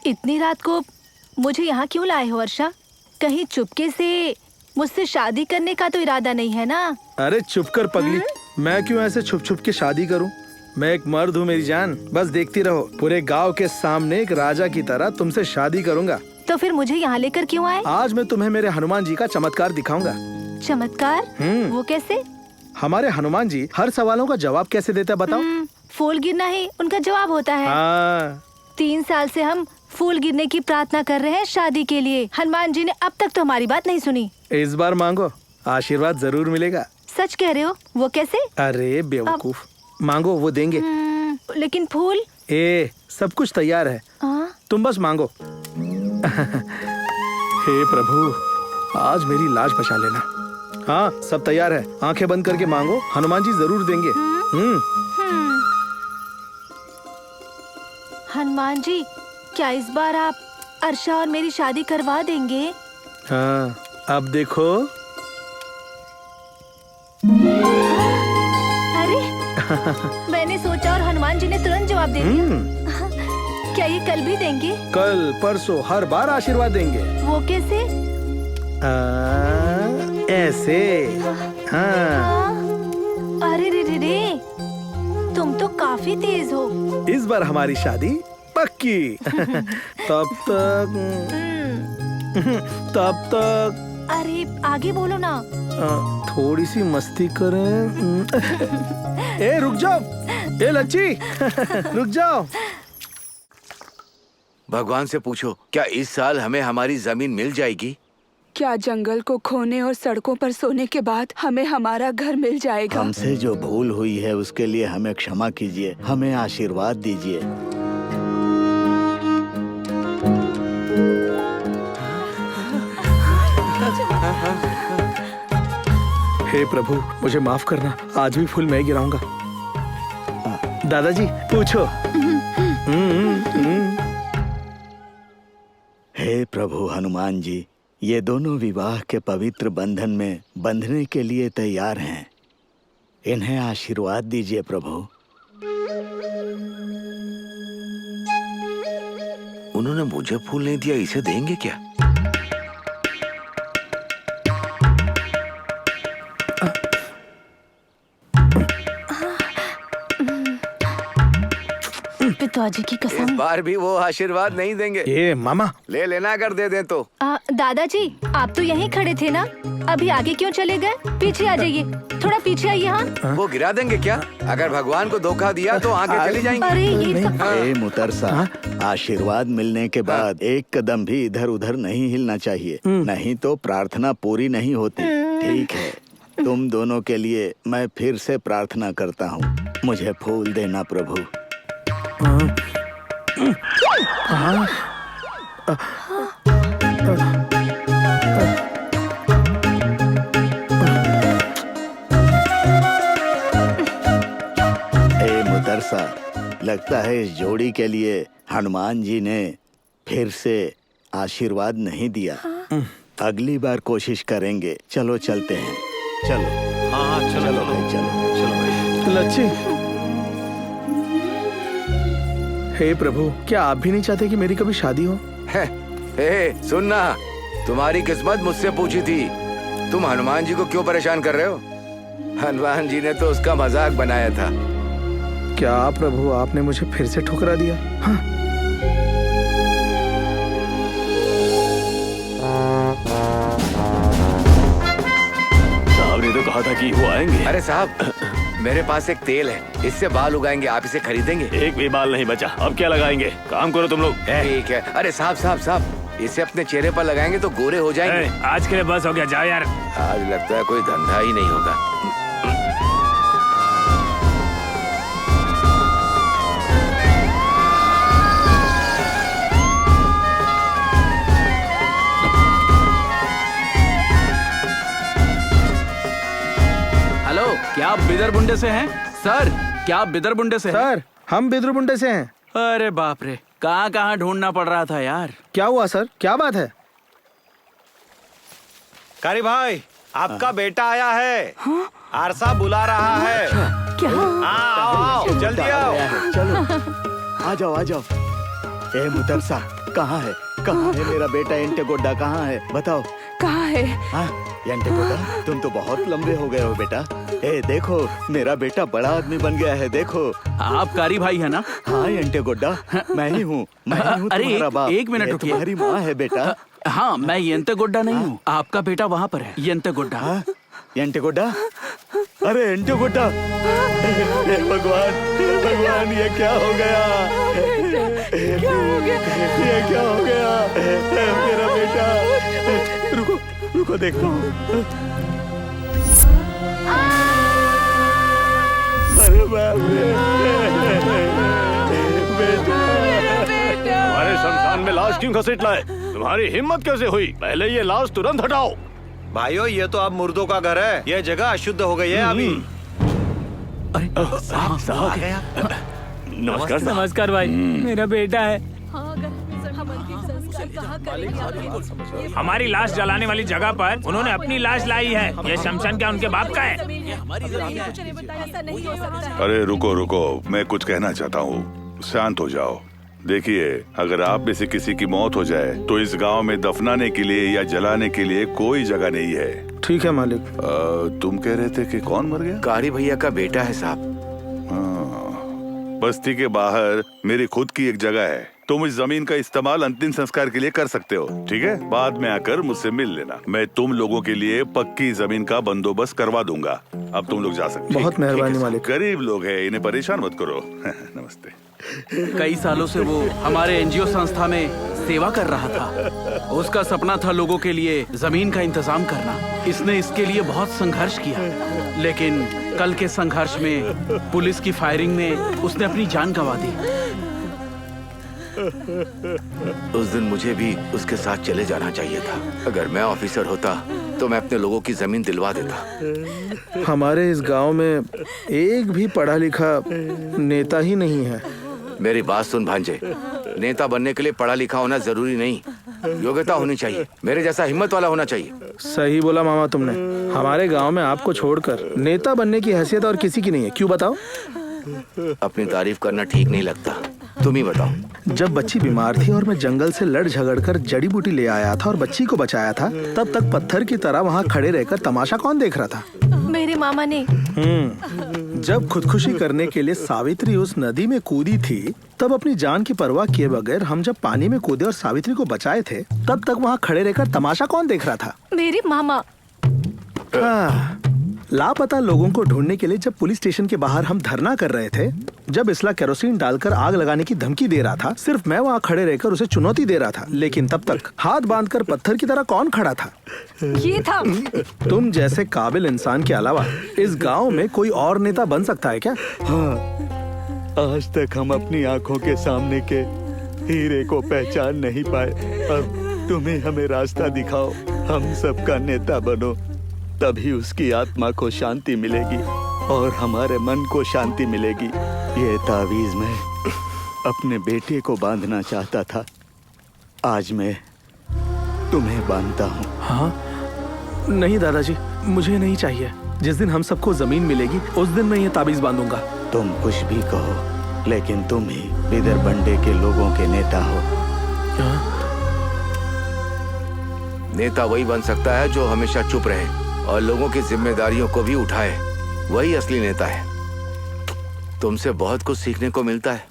इतनी रात को मुझे यहाँ क्यों लाए हो वर्षा? कहीं चुपके से मुझसे शादी करने का तो इरादा नहीं है ना? अरे चुप कर पगली, मैं क्यों ऐसे छुप छुप के शादी करूं? मैं एक मर्द हूँ मेरी जान, बस देखती रहो। पूरे गांव के सामने एक राजा की तरह तुमसे शादी करूंगा। तो फिर मुझे यहाँ लेकर क्यों आए? आज मैं तुम्हें मेरे हनुमान जी का चमत्कार दिखाऊंगा। चमत्कार? वो कैसे? हमारे हनुमान जी हर सवालों का जवाब कैसे देते हैं बताओ? फूल गिरना ही उनका जवाब होता है। हाँ। 3 साल से हम फूल गिरने की प्रार्थना कर रहे हैं शादी के लिए। हनुमान जी ने अब तक तो हमारी बात नहीं सुनी। इस बार मांगो, आशीर्वाद जरूर मिलेगा। सच कह रहे हो? वो कैसे? अरे बेवकूफ, मांगो वो देंगे। लेकिन फूल? सब कुछ तैयार है, तुम बस मांगो। हे प्रभु, आज मेरी लाज बचा लेना। हाँ, सब तैयार है, आंखें बंद करके मांगो, हनुमान जी जरूर देंगे। हनुमान जी, क्या इस बार आप अर्षा और मेरी शादी करवा देंगे? हाँ, अब देखो। अरे मैंने सोचा और हनुमान जी ने तुरंत जवाब दे दिया। क्या ये कल भी देंगे? कल परसों हर बार आशीर्वाद देंगे। वो कैसे? ऐसे। हाँ। अरे रे, तुम तो काफी तेज हो। इस बार हमारी शादी पक्की। तब तक। अरे आगे बोलो ना। थोड़ी सी मस्ती करें। रुक जाओ, लच्ची। रुक जाओ। भगवान से पूछो, क्या इस साल हमें हमारी जमीन मिल जाएगी? क्या जंगल को खोने और सड़कों पर सोने के बाद हमें हमारा घर मिल जाएगा? हमसे जो भूल हुई है उसके लिए हमें क्षमा कीजिए, हमें आशीर्वाद दीजिए। हे प्रभु, मुझे माफ करना, आज भी फूल मैं गिराऊंगा। दादाजी पूछो। हे प्रभु हनुमान जी, ये दोनों विवाह के पवित्र बंधन में बंधने के लिए तैयार हैं। इन्हें आशीर्वाद दीजिए प्रभु। उन्होंने मुझे फूल नहीं दिया, इसे देंगे क्या? पिताजी की कसम, इस बार भी वो आशीर्वाद नहीं देंगे। मामा ले लेना अगर दे दें तो। दादाजी, आप तो यहीं खड़े थे ना, अभी आगे क्यों चले गए? पीछे आ जाइए, थोड़ा पीछे आइए। हाँ, वो गिरा देंगे क्या? अगर भगवान को धोखा दिया तो आगे चली जाएंगी। अरे ये सब। हे मुतरसा, आशीर्वाद मिलने के बाद एक कदम भी इधर उधर नहीं हिलना चाहिए, नहीं तो प्रार्थना पूरी नहीं होती। ठीक है, तुम दोनों के लिए मैं फिर से प्रार्थना करता हूँ, मुझे फूल देना प्रभु। मुतरसा, लगता है इस जोड़ी के लिए हनुमान जी ने फिर से आशीर्वाद नहीं दिया। अगली बार कोशिश करेंगे। चलो चलते हैं, चलो। हाँ, चलो भाई, चलो भाई। लच्छी, हे प्रभु, क्या आप भी नहीं चाहते कि मेरी कभी शादी हो? सुनना, तुम्हारी किस्मत मुझसे पूछी थी, तुम हनुमान जी को क्यों परेशान कर रहे हो? हनुमान जी ने तो उसका मजाक बनाया था। क्या प्रभु, आपने मुझे फिर से ठुकरा दिया? हाँ। साहब ने तो कहा था कि वो आएंगे। अरे साहब, मेरे पास एक तेल है, इससे बाल उगाएंगे, आप इसे खरीदेंगे? एक भी बाल नहीं बचा, अब क्या लगाएंगे? काम करो तुम लोग। ठीक है। अरे साहब, इसे अपने चेहरे पर लगाएंगे तो गोरे हो जाएंगे। आज के लिए बस हो गया, जाओ यार। आज लगता है कोई धंधा ही नहीं होगा। हेलो, क्या आप बिदरबुंडे से हैं? सर, क्या आप बिदरबुंडे से हैं? सर, हम बिदरबुंडे से हैं। अरे बाप रे, कहाँ ढूंढना पड़ रहा था यार। क्या हुआ सर, क्या बात है? कारी भाई, आपका बेटा आया है। आरसा बुला रहा है। क्या? आओ, जल्दी आओ। चलो, आ जाओ। ए मुतरसा, कहाँ है मेरा बेटा एंटेगोडा? कहाँ है बताओ? कहाँ है? हाँ एंटेगोडा, तुम तो बहुत लंबे हो गए हो बेटा। ए देखो, मेरा बेटा बड़ा आदमी बन गया है, देखो। आप कारी भाई है ना? हाँ एंटेगोडा, मैं ही हूँ अरे तुम्हारा बाप। एक मिनट ये रुकिए। तुम्हारी माँ है बेटा। हाँ, मैं येंतेगोड्डा नहीं हूँ। आपका बेटा वहाँ पर है, येंतेगोड्डा। हाँ एंटेगोडा, अरे एंटेगोडा, हे भगवान ये क्या हो गया? क्या हो गया? ये क्या हो गया? मेरा बेटा, रुको देखता हूँ। अरे बाप रे, बेटा। तुम्हारे शमशान में लाश क्यों घसीट लाए? तुम्हारी हिम्मत कैसे हुई? पहले ये लाश तुरंत हटाओ। भाइयों, ये तो अब मुर्दों का घर है। ये जगह अशुद्ध हो गई है अभी। अरे साहब, नमस्कार साहब। नमस्कार भाई, मेरा बेटा है। हमारी लाश जलाने वाली जगह पर उन्होंने अपनी लाश लाई है। ये शमशान क्या उनके बाप का है? अरे रुको, मैं कुछ कहना चाहता हूँ। शांत हो जाओ। देखिए, अगर आप में से किसी की मौत हो जाए तो इस गांव में दफनाने के लिए या जलाने के लिए कोई जगह नहीं है। ठीक है मालिक। तुम कह रहे थे कि कौन मर गया? कारी भैया का बेटा है साहब। बस्ती के बाहर मेरी खुद की एक जगह है। तुम इस जमीन का इस्तेमाल अंतिम संस्कार के लिए कर सकते हो, ठीक है? बाद में आकर मुझसे मिल लेना। मैं तुम लोगों के लिए पक्की जमीन का बंदोबस्त करवा दूंगा। अब तुम लोग जा सकते हो। बहुत मेहरबानी मालिक। गरीब लोग हैं, इन्हें परेशान मत करो। नमस्ते। कई सालों से वो हमारे एनजीओ संस्था में सेवा कर रहा था। उसका सपना था लोगों के लिए जमीन का इंतजाम करना। इसने इसके लिए बहुत संघर्ष किया, लेकिन कल के संघर्ष में पुलिस की फायरिंग में उसने अपनी जान गंवा दी। उस दिन मुझे भी उसके साथ चले जाना चाहिए था। अगर मैं ऑफिसर होता तो मैं अपने लोगों की जमीन दिलवा देता। हमारे इस गांव में एक भी पढ़ा लिखा नेता ही नहीं है। मेरी बात सुन भांजे, नेता बनने के लिए पढ़ा लिखा होना जरूरी नहीं, योग्यता होनी चाहिए। मेरे जैसा हिम्मत वाला होना चाहिए। सही बोला मामा तुमने। हमारे गांव में आपको छोड़कर नेता बनने की हैसियत और किसी की नहीं है। क्यों बताओ? अपनी तारीफ करना ठीक नहीं लगता, तुम ही बताओ। जब बच्ची बीमार थी और मैं जंगल से लड़ झगड़ कर जड़ी बूटी ले आया था और बच्ची को बचाया था, तब तक पत्थर की तरह वहाँ खड़े रहकर तमाशा कौन देख रहा था? मेरे मामा ने। जब खुदकुशी करने के लिए सावित्री उस नदी में कूदी थी, तब अपनी जान की परवाह किए बगैर हम जब पानी में कूदे और सावित्री को बचाए थे, तब तक वहाँ खड़े रहकर तमाशा कौन देख रहा था? मेरे मामा। लापता लोगों को ढूंढने के लिए जब पुलिस स्टेशन के बाहर हम धरना कर रहे थे, जब इसला केरोसिन डालकर आग लगाने की धमकी दे रहा था, सिर्फ मैं वहाँ खड़े रहकर उसे चुनौती दे रहा था। लेकिन तब तक हाथ बांधकर पत्थर की तरह कौन खड़ा था? ये था। तुम जैसे काबिल इंसान के अलावा इस गांव में कोई और नेता बन सकता है क्या? हाँ, आज तक हम अपनी आंखों के सामने के हीरे को पहचान नहीं पाए। अब तुम ही हमें रास्ता दिखाओ। हम सबका नेता बनो, तभी उसकी आत्मा को शांति मिलेगी और हमारे मन को शांति मिलेगी। ये तावीज मैं अपने बेटे को बांधना चाहता था, आज मैं तुम्हें बांधता हूँ। हाँ? नहीं दादाजी, मुझे नहीं चाहिए। जिस दिन हम सबको जमीन मिलेगी उस दिन मैं ये ताबीज बांधूंगा। तुम कुछ भी कहो, लेकिन तुम ही बिदर बंडे के लोगों के नेता हो। नेता वही बन सकता है जो हमेशा चुप रहे और लोगों की जिम्मेदारियों को भी उठाए। वही असली नेता है। तुमसे बहुत कुछ सीखने को मिलता है।